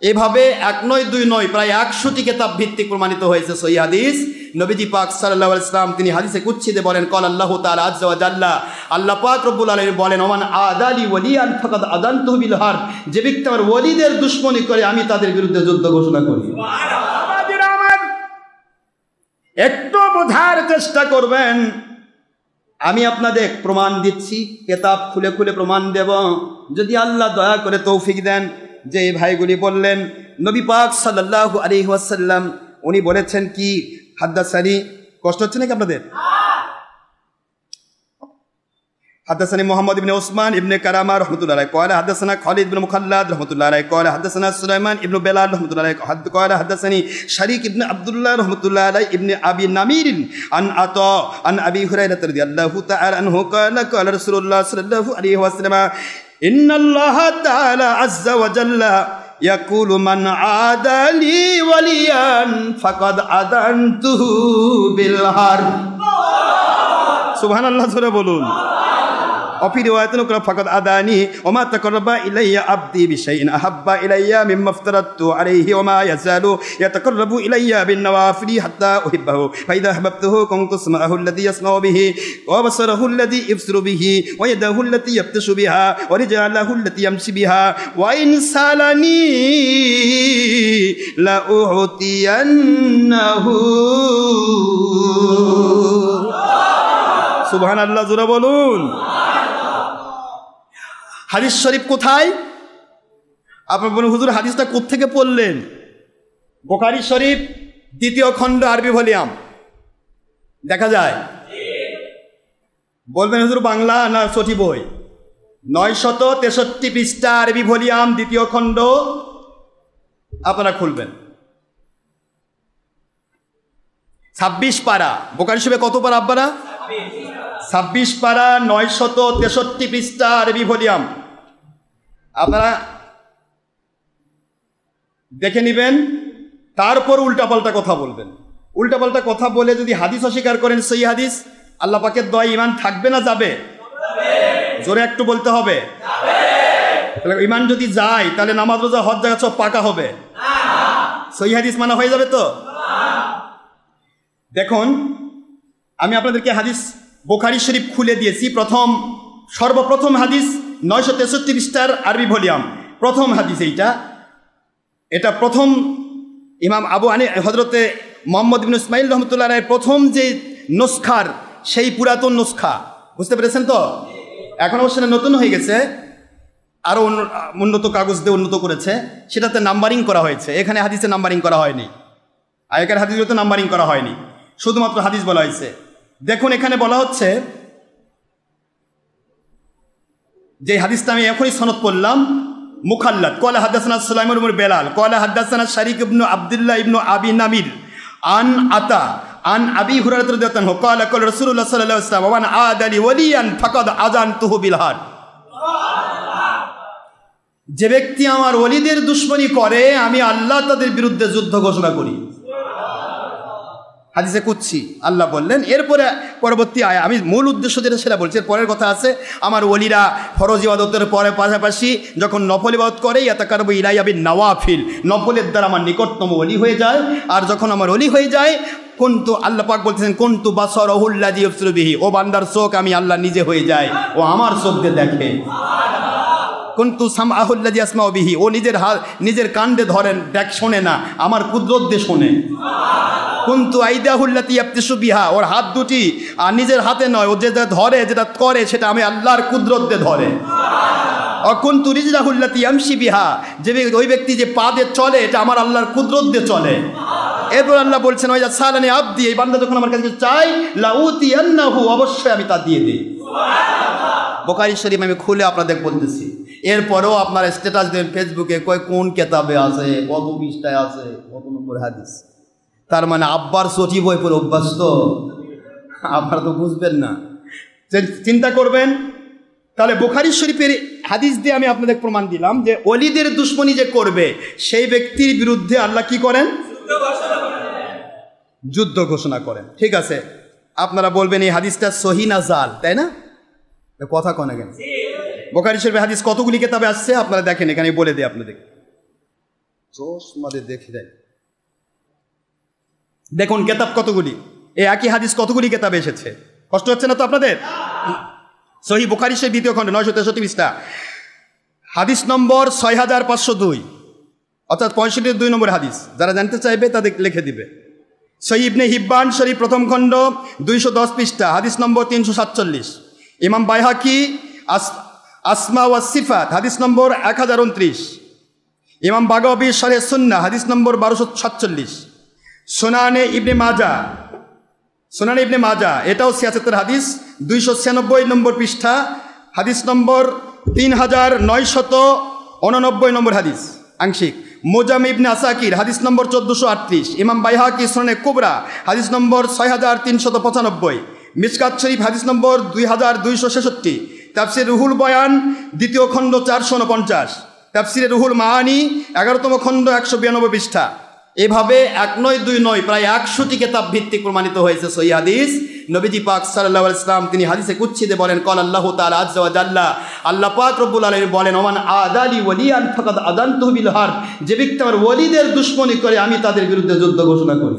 এভাবে এক নয় দুই নয় প্রায় 100টি কিতাব ভিত্তিক প্রমাণিত হয়েছে সহিহ হাদিস। নবীজি পাক সাল্লাল্লাহু আলাইহি ওয়াসাল্লাম তিনি হাদিসে কুদসিতে বলেন, ক্বাল আল্লাহু তাআলা আযজা ওয়া জাল্লা, আল্লাহ পাক রব্বুল আলামিন বলেন, ওমান আদালি ওয়ালিয়ান ফাকাদ আযানতুহু বিল হারব, যে ব্যক্তি আমার ওলিদের দুশমনি করে আমি তাদের বিরুদ্ধে যুদ্ধ ঘোষণা করি। সুবহানাল্লাহ। একটু বোঝার চেষ্টা করবেন, আমি আপনাদের প্রমাণ দিচ্ছি, কিতাব খুলে খুলে প্রমাণ দেব, যদি আল্লাহ দয়া করে তৌফিক দেন। যে ভাইগুলি বললেন নবী পাক সাল্লাল্লাহু আলাইহি ওয়াসাল্লাম উনি বলেছেন কি, হাদ্দাসানি, কষ্ট হচ্ছে নাকি আপনাদের? হাদ্দাসানি মুহাম্মদ ইবনে উসমান ইবনে কারামা রাহমাতুল্লাহি আলাইহি ক্বালা হাদ্দাসানা খালিদ ইবনে মুখাল্লাদ রাহমাতুল্লাহি আলাইহি ক্বালা হাদ্দাসানা সুলাইমান ইবনে বেলাল রাহমাতুল্লাহি আলাইহি ক্বালা হাদ্দাসানি শারীক ইবনে আব্দুল্লাহ রাহমাতুল্লাহি আলাইহি ইবনে আবি নামির আন আতা আন আবি হুরায়রা রাদিয়াল্লাহু তাআলা আনহু ক্বালা ক্বালা রাসূলুল্লাহ সাল্লাল্লাহু আলাইহি ওয়াসাল্লাম ইন্নাল্লাহা তাআলা আযজা ওয়া জাল্লা ইয়াকুলু মান আদালি ওয়ালিয়ান ফাকাদ আযানতুহু বিল হারব। সুবহানাল্লাহ, জোরে বলুন। وفي رواية أخرى فقد أداني وما تقرب إلي عبدي بشيء أحب إلي مما افترضت عليه وما يزال يتقرب إلي بالنوافل حتى أحبه فإذا أحببته كنت سمعه الذي يسمع به وبصره الذي يبصر به ويده التي يبطش بها ورجله التي يمشي بها وإن سألني لأعطينه। সুবহানাল্লাহ, জোরে বলুন। হাদিস শরীফ কোথায়? আপনার বলুন হুজুর হাদিসটা কোত্থেকে পড়লেন? বুখারী শরীফ 2য় খণ্ড আরবি ভলিউম দেখা যায়। বলবেন হুজুর বাংলা না সঠিক বই? 963 পৃষ্ঠা আরবি ভলিউম 2য় খণ্ড আপনারা খুলবেন। 26 পারা। বুখারী শরীফে কত পারা আব্বারা? 26 পারা, 963 পৃষ্ঠা আরবি ভলিউম। আপনারা দেখে নেবেন, তারপর উল্টাপাল্টা কথা বলবেন। উল্টাপাল্টা কথা বলে যদি হাদিস অস্বীকার করেন সহিহ হাদিস, আল্লাহ পাকের দয়া ঈমান থাকবে না যাবে? জোরে একটু বলতে হবে। তাহলে ঈমান যদি যায় তাহলে নামাজ রোজা হজ জাকাত সব পাকা হবে? সহিহ হাদিস মানা হয়ে যাবে তো? দেখুন, আমি আপনাদেরকে হাদিস বুখারী শরীফ খুলে দিয়েছি। সর্বপ্রথম হাদিস 963 পৃষ্ঠার আরবি ভলিউম, প্রথম হাদিস এটা প্রথম ইমাম আবু হযরতে মুহাম্মদ ইবনে ইসমাঈল রাহমাতুল্লাহি আলাইহি প্রথম যে নুসখার, সেই পুরাতন নুসখা, বুঝতে পেরেছেন তো? এখন অবশ্য নতুন হয়ে গেছে, আরও উন্নত কাগজ দিয়ে উন্নত করেছে, সেটাতে নাম্বারিং করা হয়েছে। এখানে হাদিসে নাম্বারিং করা হয়নি, আগেকার হাদিসগুলোতে নাম্বারিং করা হয়নি, শুধুমাত্র হাদিস বলা হয়েছে। দেখুন এখানে বলা হচ্ছে, যে হাদিসটা আমি এখনই সনদ পড়লাম, মুখাল্লাদ ক্বালা হাদাসানা সুলাইমান ইবনে বেলাল ক্বালা হাদাসানা শারীক ইবনে আব্দুল্লাহ ইবনে আবি নামির আন আতা আন আবি হুরায়রা রাদিয়াল্লাহু আনহু ক্বালা ক্বালা রাসূলুল্লাহ সাল্লাল্লাহু আলাইহি ওয়াসাল্লাম ওয়ান আদালি ওয়ালিয়ান ফাকাদ আযানতুহু বিল হারব। যে ব্যক্তি আমার ওলিদের দুশমনি করে আমি আল্লাহ তাদের বিরুদ্ধে যুদ্ধ ঘোষণা করি। হাদিসে কুদসি আল্লাহ বললেন। এরপরে পরবর্তী আয়া, আমি মূল উদ্দেশ্য যেটা সেটা বলছি, পরের কথা আছে, আমার ওলিরা ফরজ ইবাদতের পরে পাশাপাশি যখন নফল ইবাদত করে ইয়াতাকাররাবু ইলাইয়া বিন নওয়াফিল, নফলের দ্বারা আমার নিকটতম ওলি হয়ে যায়। আর যখন আমার ওলি হয়ে যায়, কুনতু, আল্লাহ পাক বলতেছেন কুনতু বাসারাহুল লাযী ইবসিরু বিহি, ও বান্দার চোখ আমি আল্লাহ নিজে হয়ে যায়, ও আমার চোখ দিয়ে দেখে। কুনতু সামআহুল লাযী ইয়াসমাউ বিহি, ও নিজের কান দিয়ে ধরেন, দেখ শোনে না, আমার কুদরত দিয়ে শোনে। কুনতু আইদাহুল্লাতী ইয়াবতিশু বিহা, ওর হাত দুটি আর নিজের হাতে নয়, ও যেটা ধরে যেটা করে সেটা আমি আল্লাহর কুদরত দিয়ে ধরে। কুনতু রিজলাহুল্লাতী ইয়ামশি বিহা, যে ওই ব্যক্তি যে পা দিয়ে চলে এটা আমার আল্লাহর কুদরত দিয়ে চলে। এরপর আল্লাহ বলছেন, ওয়া সালানি আবদি, এই বান্দা যখন আমার কাছে চাই লাউতিয়ান্নাহু, অবশ্যই আমি তা দিয়ে দিই। বুখারী শরীফ আমি খুলে আপনাদের বলতেছি। এরপরেও আপনারা স্ট্যাটাস দেন ফেসবুকে, কোন কিতাবে আছে, কত পৃষ্ঠায় আছে, কত নম্বর হাদিস। তার মানে আব্বার সঠিক বই পড়ে অভ্যাস, তো আপনারা তো বুঝবেন না, চিন্তা করবেন। তাহলে বুখারী শরীফের হাদিস দিয়ে আমি আপনাদের প্রমাণ দিলাম যে ওলিদের দুশমনি যে করবে সেই ব্যক্তির বিরুদ্ধে আল্লাহ কি করেন? যুদ্ধ ঘোষণা করেন। ঠিক আছে, আপনারা বলবেন এই হাদিসটা সহিহ না জাল, তাই না? কথা কনে কেন? বুখারী শরীফের হাদিস কতগুলি কিতাবে আসছে আপনারা দেখেন, এখানে বলে দিই আপনাদের। চশমাদে দেখে দেয়। দেখুন কেতাব কতগুলি, এই একই হাদিস কতগুলি কেতাবে এসেছে, কষ্ট হচ্ছে না তো আপনাদের? সহিহ বুখারী সেই দ্বিতীয় খণ্ড 963 পৃষ্ঠা, হাদিস নম্বর 6502, অর্থাৎ 65 নম্বর হাদিস। যারা জানতে চাইবে তাদের লিখে দিবে। সহিহ ইবনে হিব্বান শরীফ প্রথম খণ্ড 210 পৃষ্ঠা, হাদিস নম্বর 347। ইমাম বাইহাকি আসমা ওয়াস সিফাত, হাদিস নম্বর 1029। ইমাম বাগাবী শরহে সুন্নাহ, হাদিস নম্বর 1247। সুনানে ইবনে মাজা এটাও 76 হাদিস, 296 নম্বর পৃষ্ঠা, হাদিস নম্বর 3989 নম্বর হাদিস আংশিক। মুজাম ইবনে আসাকির, হাদিস নম্বর 1438। ইমাম বাইহাকি সুনানে কুবরা, হাদিস নম্বর 6395। মিশকাত শরীফ, হাদিস নম্বর 2266। তাফসির রুহুল বয়ান দ্বিতীয় খণ্ড 449। তাফসিরে রুহুল মাআনি 11তম খণ্ড 192 পৃষ্ঠা। এভাবে এক নয় দুই নয় প্রায় 100টি কিতাব ভিত্তিক প্রমাণিত হয়েছে সহিহ হাদিস। নবীজি পাক সাল্লাল্লাহু আলাইহি ওয়াসাল্লাম তিনি হাদিসে কুদসিতে বলেন, ক্বাল আল্লাহু তাআলা আযজা ওয়া জাল্লা, আল্লাহ পাক রব্বুল আলামিন বলেন, ওমান আদালি ওয়ালিয়ান ফাকাদ আযানতুহু বিল হারব, যে ব্যক্তি আমার ওলিদের দুশমনি করে আমি তাদের বিরুদ্ধে যুদ্ধ ঘোষণা করি।